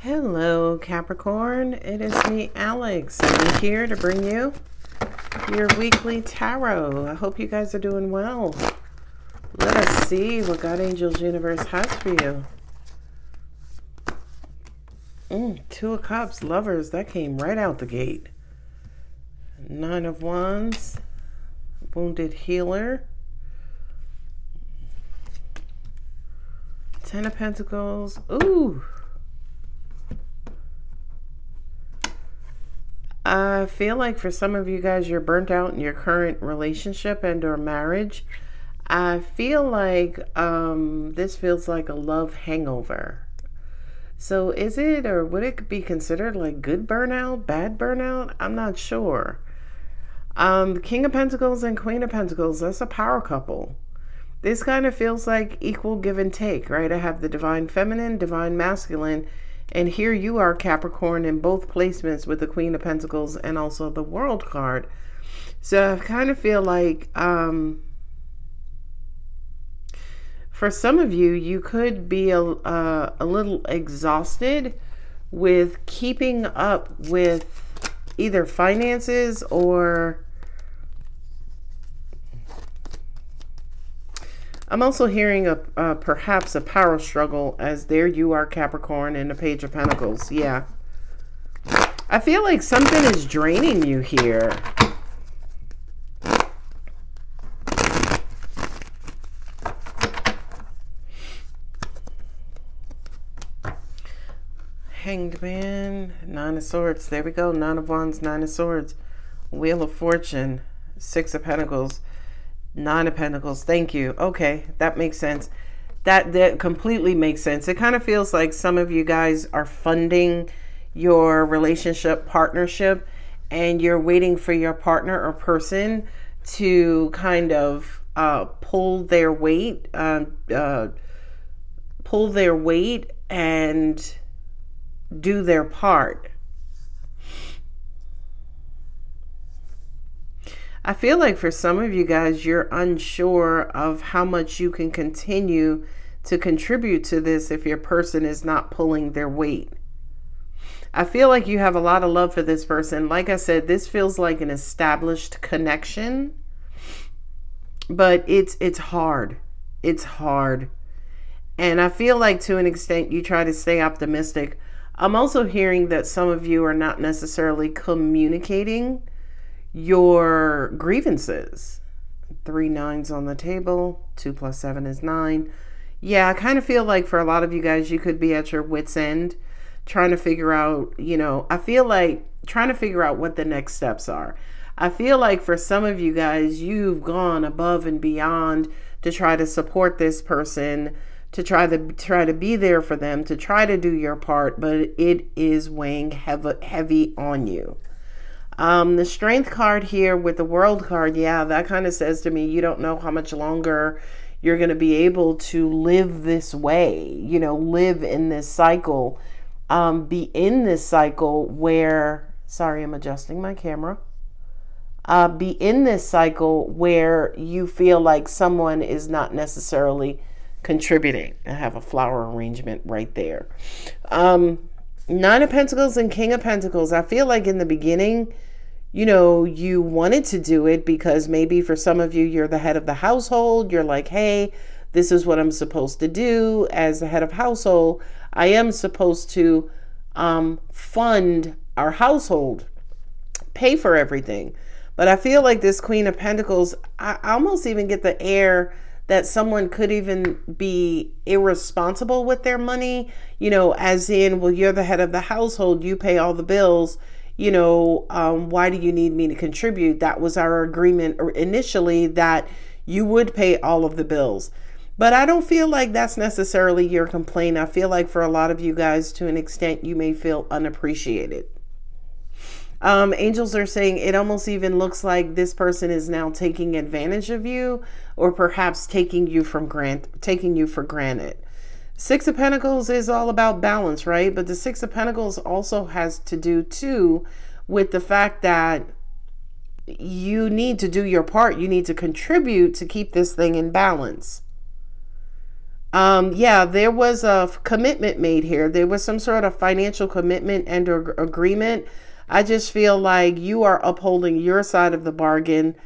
Hello Capricorn, it is me Alex, and I'm here to bring you your weekly tarot. I hope you guys are doing well. Let us see what God Angels Universe has for you. Two of Cups, Lovers, that came right out the gate. Nine of Wands, Wounded Healer. Ten of Pentacles, ooh. I feel like for some of you guys, you're burnt out in your current relationship and or marriage. I feel like this feels like a love hangover. So is it, or would it be considered like good burnout, bad burnout? I'm not sure. The King of Pentacles and Queen of Pentacles, that's a power couple. This kind of feels like equal give and take, right? I have the Divine Feminine, Divine Masculine, and here you are, Capricorn, in both placements with the Queen of Pentacles and also the World card. So I kind of feel like for some of you, you could be a little exhausted with keeping up with either finances or I'm also hearing perhaps a power struggle, as there you are, Capricorn, in the Page of Pentacles. Yeah. I feel like something is draining you here. Hanged Man, Nine of Swords. There we go. Nine of Wands, Nine of Swords. Wheel of Fortune, Six of Pentacles. Nine of Pentacles. Thank you. Okay, that makes sense. That completely makes sense. It kind of feels like some of you guys are funding your relationship partnership and you're waiting for your partner or person to kind of pull their weight and do their part. I feel like for some of you guys, you're unsure of how much you can continue to contribute to this if your person is not pulling their weight. I feel like you have a lot of love for this person. Like I said, this feels like an established connection, but it's hard. It's hard. And I feel like to an extent you try to stay optimistic. I'm also hearing that some of you are not necessarily communicating your grievances. 3 9s on the table. 2 + 7 is 9. Yeah, I kind of feel like for a lot of you guys, you could be at your wit's end trying to figure out, I feel like trying to figure out what the next steps are. I feel like for some of you guys, you've gone above and beyond to try to support this person, to try to be there for them, to try to do your part, but it is weighing heavy on you. The Strength card here with the World card, yeah, that kind of says to me, you don't know how much longer you're going to be able to live this way, live in this cycle, be in this cycle where, sorry, I'm adjusting my camera, be in this cycle where you feel like someone is not necessarily contributing. I have a flower arrangement right there. Nine of Pentacles and King of Pentacles. I feel like in the beginning, you wanted to do it because maybe for some of you, you're the head of the household. You're like, hey, this is what I'm supposed to do as the head of household. I am supposed to fund our household, pay for everything. But I feel like this Queen of Pentacles, I almost even get the air that someone could even be irresponsible with their money, as in, well, you're the head of the household, you pay all the bills, why do you need me to contribute? That was our agreement initially, that you would pay all of the bills. But I don't feel like that's necessarily your complaint. I feel like for a lot of you guys, to an extent, you may feel unappreciated. Angels are saying it almost even looks like this person is now taking advantage of you, or perhaps taking you for granted. Six of Pentacles is all about balance, right? But the Six of Pentacles also has to do too with the fact that you need to do your part. You need to contribute to keep this thing in balance. Yeah, there was a commitment made here. There was some sort of financial commitment and agreement. I just feel like you are upholding your side of the bargain.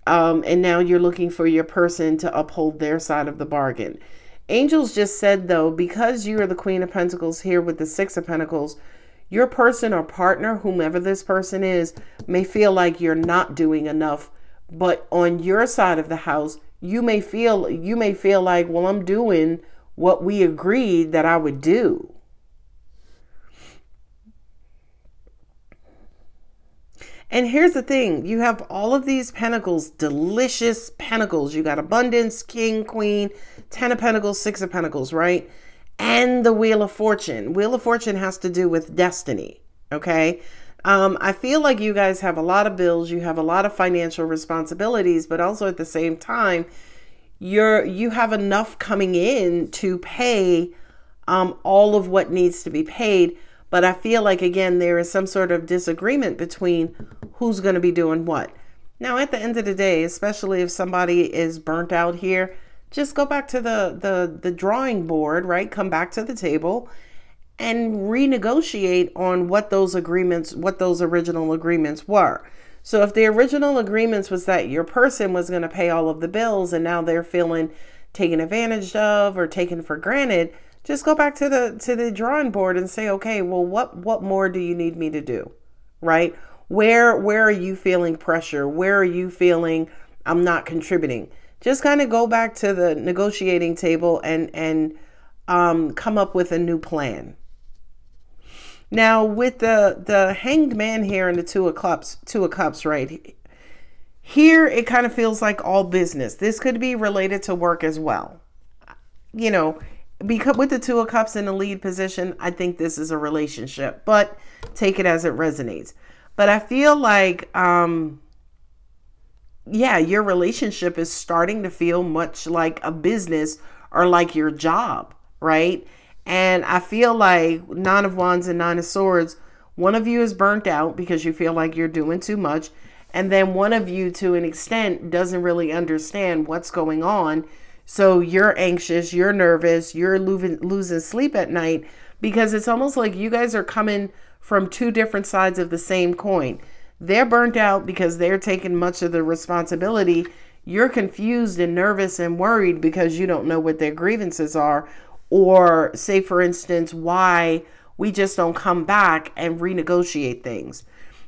And now you're looking for your person to uphold their side of the bargain. Angels just said, though, because you are the Queen of Pentacles here with the Six of Pentacles, your person or partner, whomever this person is, may feel like you're not doing enough. But on your side of the house, you may feel like, well, I'm doing what we agreed that I would do. And here's the thing. You have all of these pentacles, delicious pentacles. You got abundance, king, queen, 10 of pentacles, 6 of pentacles, right? And the Wheel of Fortune. Wheel of Fortune has to do with destiny, okay? I feel like you guys have a lot of bills. You have a lot of financial responsibilities, but also at the same time, you have enough coming in to pay all of what needs to be paid. But I feel like, again, there is some sort of disagreement between who's going to be doing what. Now, at the end of the day, especially if somebody is burnt out here, just go back to the drawing board, right? Come back to the table and renegotiate on what those original agreements were. So if the original agreements was that your person was going to pay all of the bills and now they're feeling taken advantage of or taken for granted, just go back to the drawing board and say, okay, well, what more do you need me to do? Right? Where are you feeling pressure? Where are you feeling I'm not contributing? Just kind of go back to the negotiating table and come up with a new plan. Now, with the Hanged Man here and the Two of Cups, right? Here, it kind of feels like all business. This could be related to work as well. You know, because with the Two of Cups in the lead position, I think this is a relationship, but take it as it resonates. But I feel like, yeah, your relationship is starting to feel much like a business or like your job, right? And I feel like Nine of Wands and Nine of Swords, one of you is burnt out because you feel like you're doing too much. And then one of you, to an extent, doesn't really understand what's going on. So you're anxious, you're nervous, you're losing sleep at night because it's almost like you guys are coming from two different sides of the same coin. They're burnt out because they're taking much of the responsibility. You're confused and nervous and worried because you don't know what their grievances are. Or say, for instance, why we just don't come back and renegotiate things.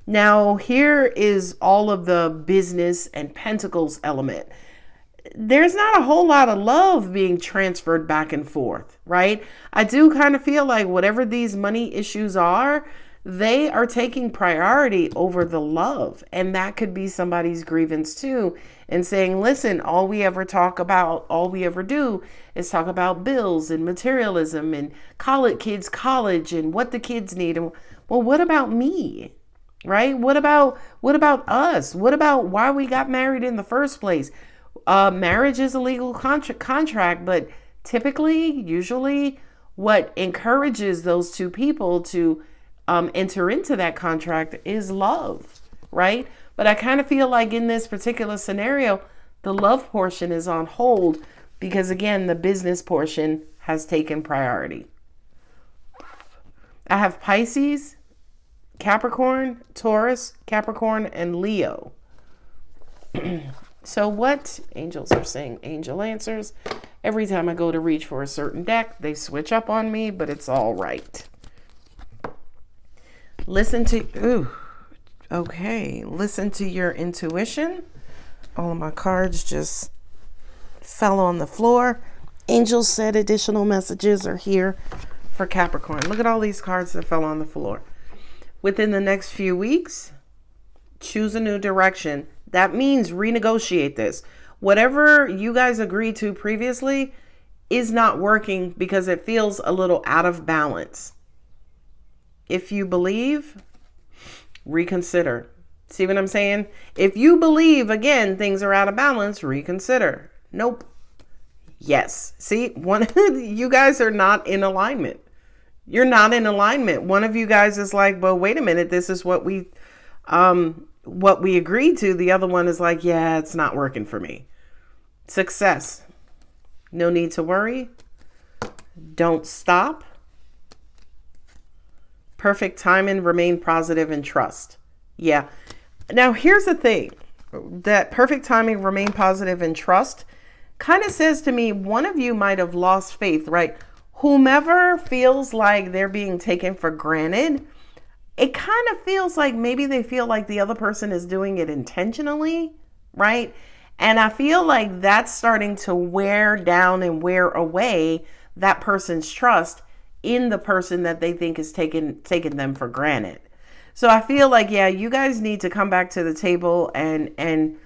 Now, here is all of the business and pentacles element. There's not a whole lot of love being transferred back and forth, right? I do kind of feel like whatever these money issues are, they are taking priority over the love. And that could be somebody's grievance too. And saying, listen, all we ever do is talk about bills and materialism and kids' college and what the kids need. And, well, what about me? Right? What about us? What about why we got married in the first place? Marriage is a legal contract, but typically, usually what encourages those two people to enter into that contract is love, right? But I kind of feel like in this particular scenario, the love portion is on hold because, again, the business portion has taken priority. I have Pisces, Capricorn, Taurus, Capricorn, and Leo. So what angels are saying? Angel answers. Every time I go to reach for a certain deck, they switch up on me, but it's all right. Listen to your intuition. All of my cards just fell on the floor. Angels said additional messages are here for Capricorn. Look at all these cards that fell on the floor. Within the next few weeks, choose a new direction. That means renegotiate this. Whatever you guys agreed to previously is not working because it feels a little out of balance. If you believe, reconsider. See what I'm saying? If you believe, again, things are out of balance, reconsider. Nope. Yes. See, you guys are not in alignment. You're not in alignment. One of you guys is like, well, wait a minute. This is what we agreed to. The other one is like, yeah, it's not working for me. Success. No need to worry. Don't stop. Perfect timing, remain positive and trust. Yeah. Now, here's the thing. That perfect timing, remain positive and trust kind of says to me, one of you might have lost faith, right? Whomever feels like they're being taken for granted, it kind of feels like maybe they feel like the other person is doing it intentionally, right? And I feel like that's starting to wear down and wear away that person's trust in the person that they think is taking them for granted. So I feel like, yeah, you guys need to come back to the table and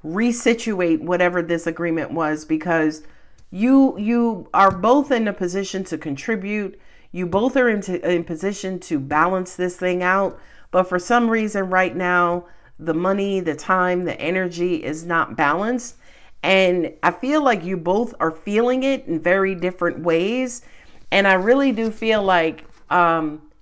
resituate whatever this agreement was, because you are both in a position to contribute. You both are in position to balance this thing out. But for some reason right now, the money, the time, the energy is not balanced. And I feel like you both are feeling it in very different ways. And I really do feel like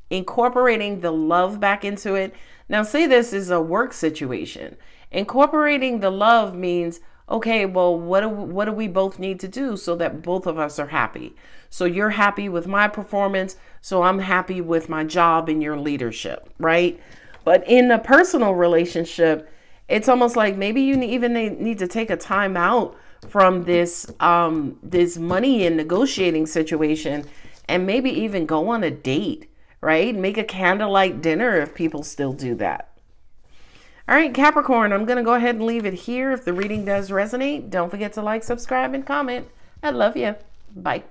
incorporating the love back into it. Now, say this is a work situation. Incorporating the love means, okay, well, what do we both need to do so that both of us are happy? So you're happy with my performance, so I'm happy with my job and your leadership, right? But in a personal relationship, it's almost like maybe you even need to take a time out from this this money and negotiating situation, and maybe even go on a date, right? Make a candlelight dinner if people still do that. All right, Capricorn, I'm going to go ahead and leave it here. If the reading does resonate, don't forget to like, subscribe, and comment. I love you. Bye.